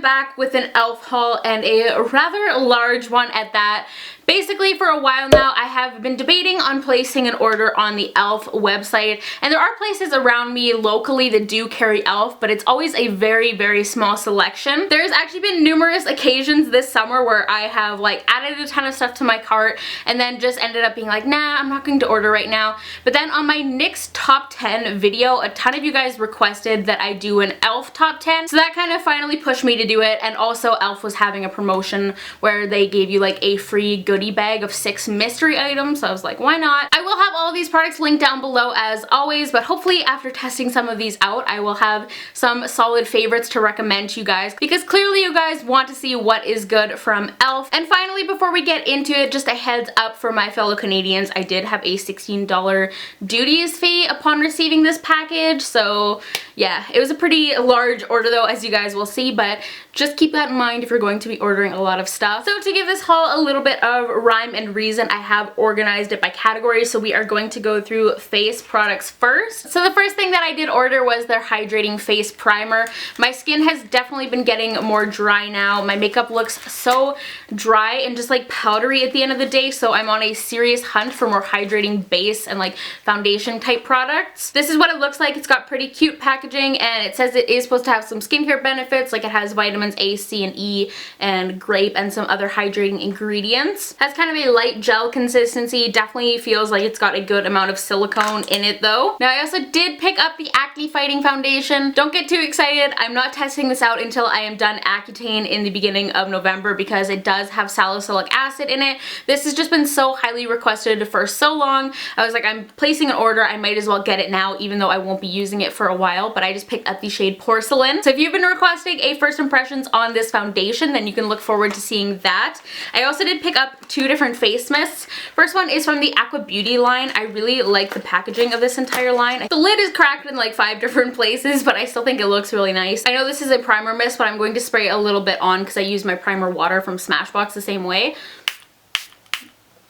am back with an e.l.f. haul, and a rather large one at that. Basically, for a while now, I have been debating on placing an order on the e.l.f. website, and there are places around me locally that do carry e.l.f., but it's always a very, very small selection. There's actually been numerous occasions this summer where I have like added a ton of stuff to my cart and then just ended up being like, nah, I'm not going to order right now. But then on my NYX top 10 video, a ton of you guys requested that I do an e.l.f. top 10, so that kind of finally pushed me to do it. And also e.l.f. was having a promotion where they gave you like a free goodie bag of 6 mystery items, so I was like, why not? I will have all of these products linked down below as always, but hopefully after testing some of these out, I will have some solid favorites to recommend to you guys, because clearly you guys want to see what is good from e.l.f. And finally, before we get into it, just a heads up for my fellow Canadians, I did have a $16 duties fee upon receiving this package, so yeah, it was a pretty large order though, as you guys will see, but just keep that in mind if you're going to be ordering a lot of stuff. So to give this haul a little bit of rhyme and reason, I have organized it by category, so we are going to go through face products first. So the first thing that I did order was their hydrating face primer. My skin has definitely been getting more dry now. My makeup looks so dry and just like powdery at the end of the day, so I'm on a serious hunt for more hydrating base and like foundation type products. This is what it looks like. It's got pretty cute packaging, and it says it is supposed to have some skincare benefits, like it has vitamins A, C, and E, and grape, and some other hydrating ingredients. Has kind of a light gel consistency. Definitely feels like it's got a good amount of silicone in it though. Now I also did pick up the acne fighting foundation. Don't get too excited. I'm not testing this out until I am done Accutane in the beginning of November, because it does have salicylic acid in it. This has just been so highly requested for so long. I was like, I'm placing an order, I might as well get it now, even though I won't be using it for a while. But I just picked up the shade Porcelain. So if you've been requesting a first impressions on this foundation, then you can look forward to seeing that. I also did pick up 2 different face mists. First one is from the Aqua Beauty line. I really like the packaging of this entire line. The lid is cracked in like 5 different places, but I still think it looks really nice. I know this is a primer mist, but I'm going to spray a little bit on because I use my primer water from Smashbox the same way.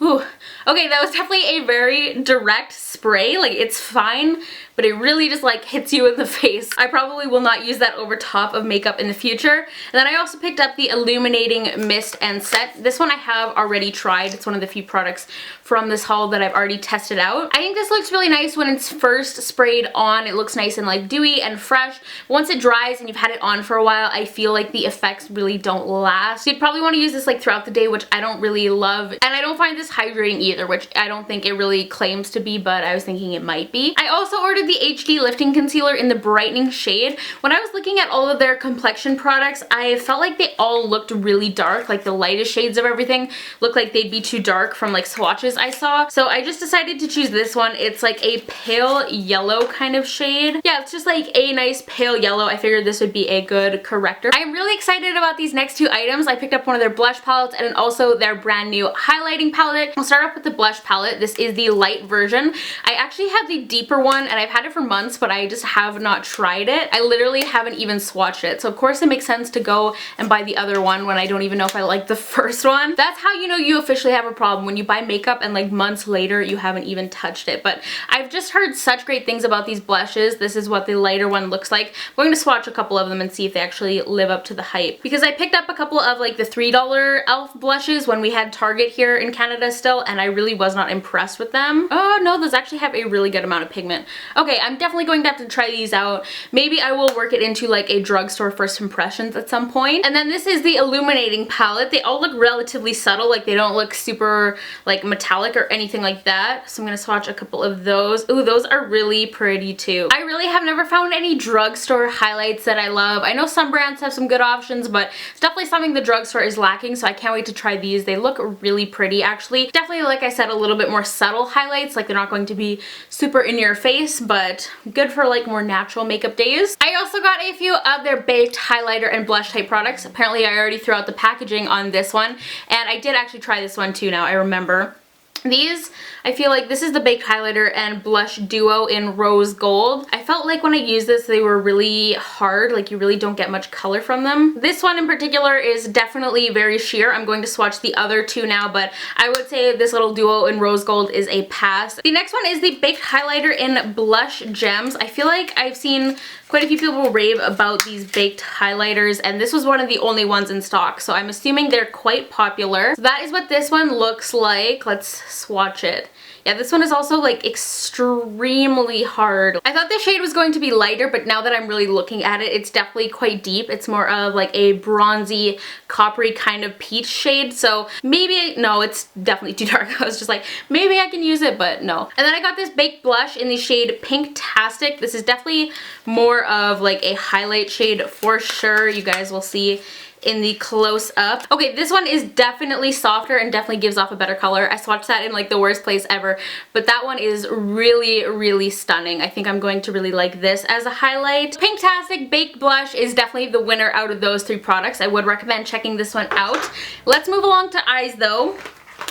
Ooh. Okay, that was definitely a very direct spray. Like, it's fine, but it really just like hits you in the face. I probably will not use that over top of makeup in the future. And then I also picked up the Illuminating Mist and Set. This one I have already tried. It's one of the few products from this haul that I've already tested out. I think this looks really nice when it's first sprayed on. It looks nice and like dewy and fresh. Once it dries and you've had it on for a while, I feel like the effects really don't last. So you'd probably want to use this like throughout the day, which I don't really love. And I don't find this hydrating either, which I don't think it really claims to be, but I was thinking it might be. I also ordered the HD Lifting Concealer in the brightening shade. When I was looking at all of their complexion products, I felt like they all looked really dark. Like the lightest shades of everything looked like they'd be too dark from like swatches I saw. So I just decided to choose this one. It's like a pale yellow kind of shade. Yeah, it's just like a nice pale yellow. I figured this would be a good corrector. I'm really excited about these next 2 items. I picked up one of their blush palettes and also their brand new highlighting palette. I'll start off with the blush palette. This is the light version. I actually have the deeper one, and I've had it for months, but I just have not tried it. I literally haven't even swatched it. So of course it makes sense to go and buy the other one when I don't even know if I like the first one. That's how you know you officially have a problem, when you buy makeup and like months later you haven't even touched it. But I've just heard such great things about these blushes. This is what the lighter one looks like. I'm going to swatch a couple of them and see if they actually live up to the hype, because I picked up a couple of like the $3 e.l.f. blushes when we had Target here in Canada still, and I really was not impressed with them. Oh no, those actually have a really good amount of pigment. Okay, I'm definitely going to have to try these out. Maybe I will work it into like a drugstore first impressions at some point. And then this is the Illuminating palette. They all look relatively subtle, like they don't look super like metallic or anything like that. So I'm gonna swatch a couple of those. Ooh, those are really pretty too. I really have never found any drugstore highlights that I love. I know some brands have some good options, but it's definitely something the drugstore is lacking, so I can't wait to try these. They look really pretty actually. Definitely, like I said, a little bit more subtle highlights. Like they're not going to be super in your face, but good for like more natural makeup days. I also got a few of their baked highlighter and blush type products. Apparently I already threw out the packaging on this one, and I did actually try this one too now, I remember. These, I feel like this is the Baked Highlighter and Blush Duo in Rose Gold. I felt like when I used this, they were really hard, like you really don't get much color from them. This one in particular is definitely very sheer. I'm going to swatch the other two now, but I would say this little duo in Rose Gold is a pass. The next one is the Baked Highlighter in Blush Gems. I feel like I've seen quite a few people rave about these baked highlighters, and this was one of the only ones in stock, so I'm assuming they're quite popular. So that is what this one looks like. Let's swatch it. Yeah, this one is also like extremely hard. I thought the shade was going to be lighter, but now that I'm really looking at it, it's definitely quite deep. It's more of like a bronzy, coppery kind of peach shade. So maybe, no, it's definitely too dark. I was just like, maybe I can use it, but no. And then I got this baked blush in the shade Pinktastic. This is definitely more of like a highlight shade for sure. You guys will see in the close up. Okay, this one is definitely softer and definitely gives off a better color. I swatched that in like the worst place ever, but that one is really, really stunning. I think I'm going to really like this as a highlight. Pinktastic Baked Blush is definitely the winner out of those three products. I would recommend checking this one out. Let's move along to eyes though.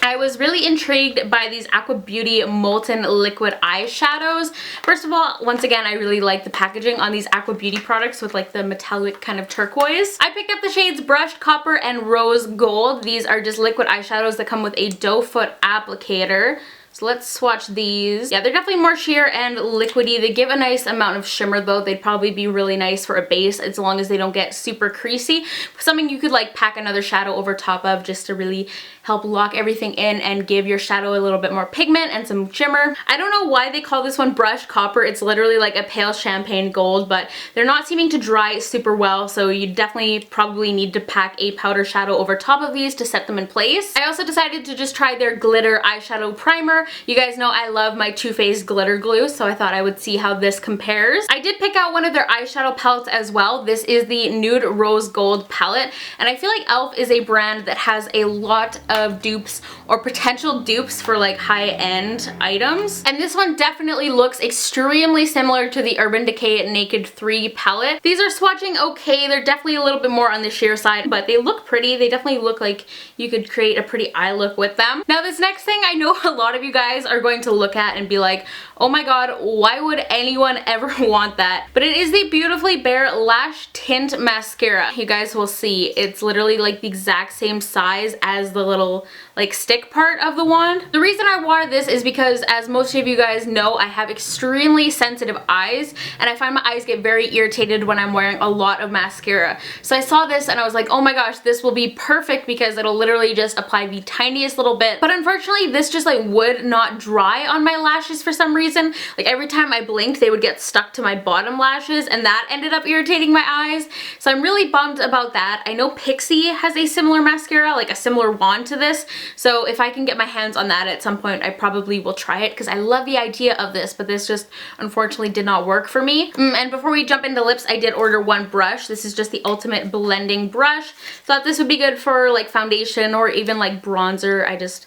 I was really intrigued by these Aqua Beauty Molten Liquid Eyeshadows. First of all, once again, I really like the packaging on these Aqua Beauty products with like the metallic kind of turquoise. I picked up the shades Brushed Copper and Rose Gold. These are just liquid eyeshadows that come with a doe foot applicator. So let's swatch these. Yeah, they're definitely more sheer and liquidy. They give a nice amount of shimmer though. They'd probably be really nice for a base as long as they don't get super creasy. Something you could like pack another shadow over top of just to really help lock everything in and give your shadow a little bit more pigment and some shimmer. I don't know why they call this one Brushed Copper. It's literally like a pale champagne gold, but they're not seeming to dry super well, so you definitely probably need to pack a powder shadow over top of these to set them in place. I also decided to just try their glitter eyeshadow primer. You guys know I love my Too Faced glitter glue, so I thought I would see how this compares. I did pick out one of their eyeshadow palettes as well. This is the Nude Rose Gold palette, and I feel like e.l.f. is a brand that has a lot of dupes or potential dupes for like high-end items, and this one definitely looks extremely similar to the Urban Decay Naked 3 palette. These are swatching okay. They're definitely a little bit more on the sheer side, but they look pretty. They definitely look like you could create a pretty eye look with them. Now this next thing, I know a lot of you guys are going to look at and be like, oh my god, why would anyone ever want that? But it is the Beautifully Bare Lash Tint Mascara. You guys will see it's literally like the exact same size as the little like stick part of the wand. The reason I wore this is because, as most of you guys know, I have extremely sensitive eyes, and I find my eyes get very irritated when I'm wearing a lot of mascara. So I saw this and I was like, oh my gosh, this will be perfect because it'll literally just apply the tiniest little bit. But unfortunately, this just like would not dry on my lashes for some reason. Like every time I blinked, they would get stuck to my bottom lashes, and that ended up irritating my eyes. So I'm really bummed about that. I know Pixi has a similar mascara, like a similar wand to this. So if I can get my hands on that at some point, I probably will try it because I love the idea of this, but this just unfortunately did not work for me. And before we jump into lips, I did order one brush. This is just the Ultimate Blending Brush. Thought this would be good for like foundation or even like bronzer. I just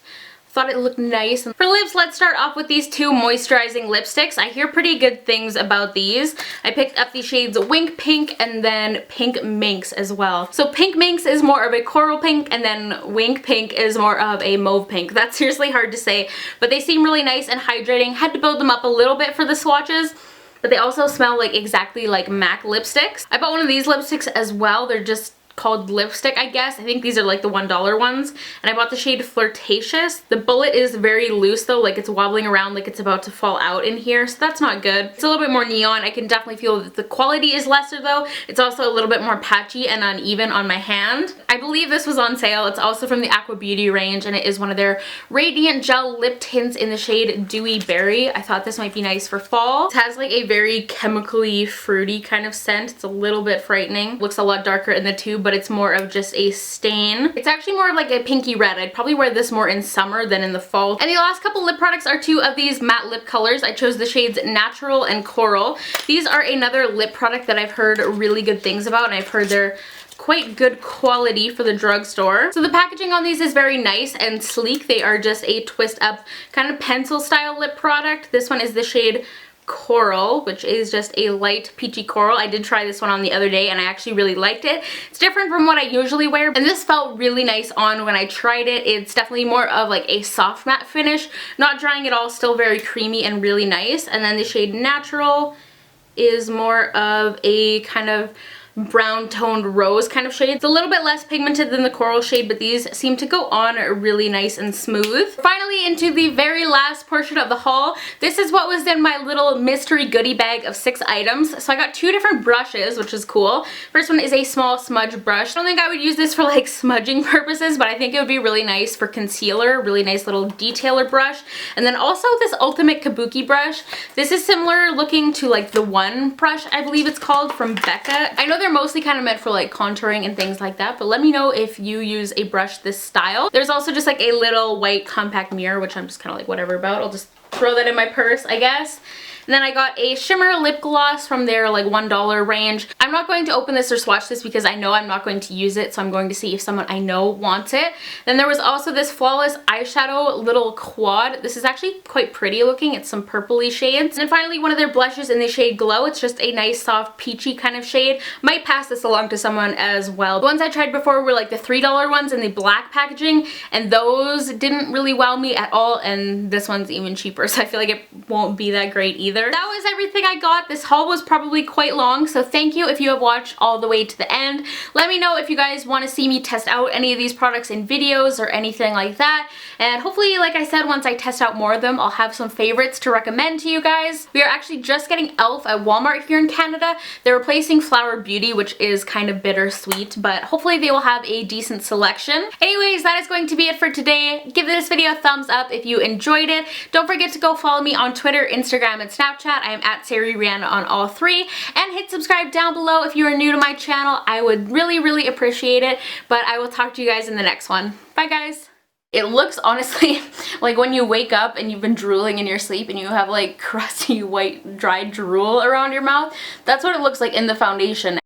thought it looked nice. For lips, let's start off with these two moisturizing lipsticks. I hear pretty good things about these. I picked up the shades Wink Pink and then Pink Minx as well. So Pink Minx is more of a coral pink, and then Wink Pink is more of a mauve pink. That's seriously hard to say, but they seem really nice and hydrating. Had to build them up a little bit for the swatches, but they also smell like exactly like MAC lipsticks. I bought one of these lipsticks as well. They're just called lipstick, I guess. I think these are like the $1 ones, and I bought the shade Flirtatious. The bullet is very loose though, like it's wobbling around like it's about to fall out in here, so that's not good. It's a little bit more neon. I can definitely feel that the quality is lesser though. It's also a little bit more patchy and uneven on my hand. I believe this was on sale. It's also from the Aqua Beauty range, and it is one of their Radiant Gel Lip Tints in the shade Dewy Berry. I thought this might be nice for fall. It has like a very chemically fruity kind of scent. It's a little bit frightening. Looks a lot darker in the tube, but it's more of just a stain. It's actually more of like a pinky red. I'd probably wear this more in summer than in the fall. And the last couple lip products are two of these matte lip colors. I chose the shades Natural and Coral. These are another lip product that I've heard really good things about, and I've heard they're quite good quality for the drugstore. So the packaging on these is very nice and sleek. They are just a twist up kind of pencil style lip product. This one is the shade Coral, which is just a light peachy coral. I did try this one on the other day and I actually really liked it. It's different from what I usually wear, and this felt really nice on when I tried it. It's definitely more of like a soft matte finish, not drying at all, still very creamy and really nice. And then the shade Natural is more of a kind of brown toned rose kind of shade. It's a little bit less pigmented than the coral shade, but these seem to go on really nice and smooth. Finally, into the very last portion of the haul. This is what was in my little mystery goodie bag of 6 items. So I got 2 different brushes, which is cool. First one is a small smudge brush. I don't think I would use this for like smudging purposes, but I think it would be really nice for concealer. Really nice little detailer brush. And then also this Ultimate Kabuki brush. This is similar looking to like the One brush, I believe it's called, from Becca. I know they're mostly kind of meant for like contouring and things like that, but let me know if you use a brush this style. There's also just like a little white compact mirror, which I'm just kind of like whatever about. I'll just throw that in my purse, I guess. And then I got a shimmer lip gloss from their like $1 range. I'm not going to open this or swatch this because I know I'm not going to use it, so I'm going to see if someone I know wants it. Then there was also this Flawless eyeshadow little quad. This is actually quite pretty looking. It's some purpley shades. And then finally, one of their blushes in the shade Glow. It's just a nice soft peachy kind of shade. Might pass this along to someone as well. The ones I tried before were like the $3 ones in the black packaging, and those didn't really wow me at all, and this one's even cheaper, so I feel like it won't be that great either. That was everything I got. This haul was probably quite long, so thank you if you have watched all the way to the end. Let me know if you guys want to see me test out any of these products in videos or anything like that, and hopefully, like I said, once I test out more of them, I'll have some favorites to recommend to you guys. We are actually just getting e.l.f. at Walmart here in Canada. They're replacing Flower Beauty, which is kind of bittersweet, but hopefully they will have a decent selection. Anyways, that is going to be it for today. Give this video a thumbs up if you enjoyed it. Don't forget to go follow me on Twitter, Instagram, and Snapchat. I am at SariReanna on all 3, and hit subscribe down below if you are new to my channel. I would really appreciate it, but I will talk to you guys in the next one. Bye guys! It looks honestly like when you wake up and you've been drooling in your sleep and you have like crusty white dry drool around your mouth. That's what it looks like in the foundation.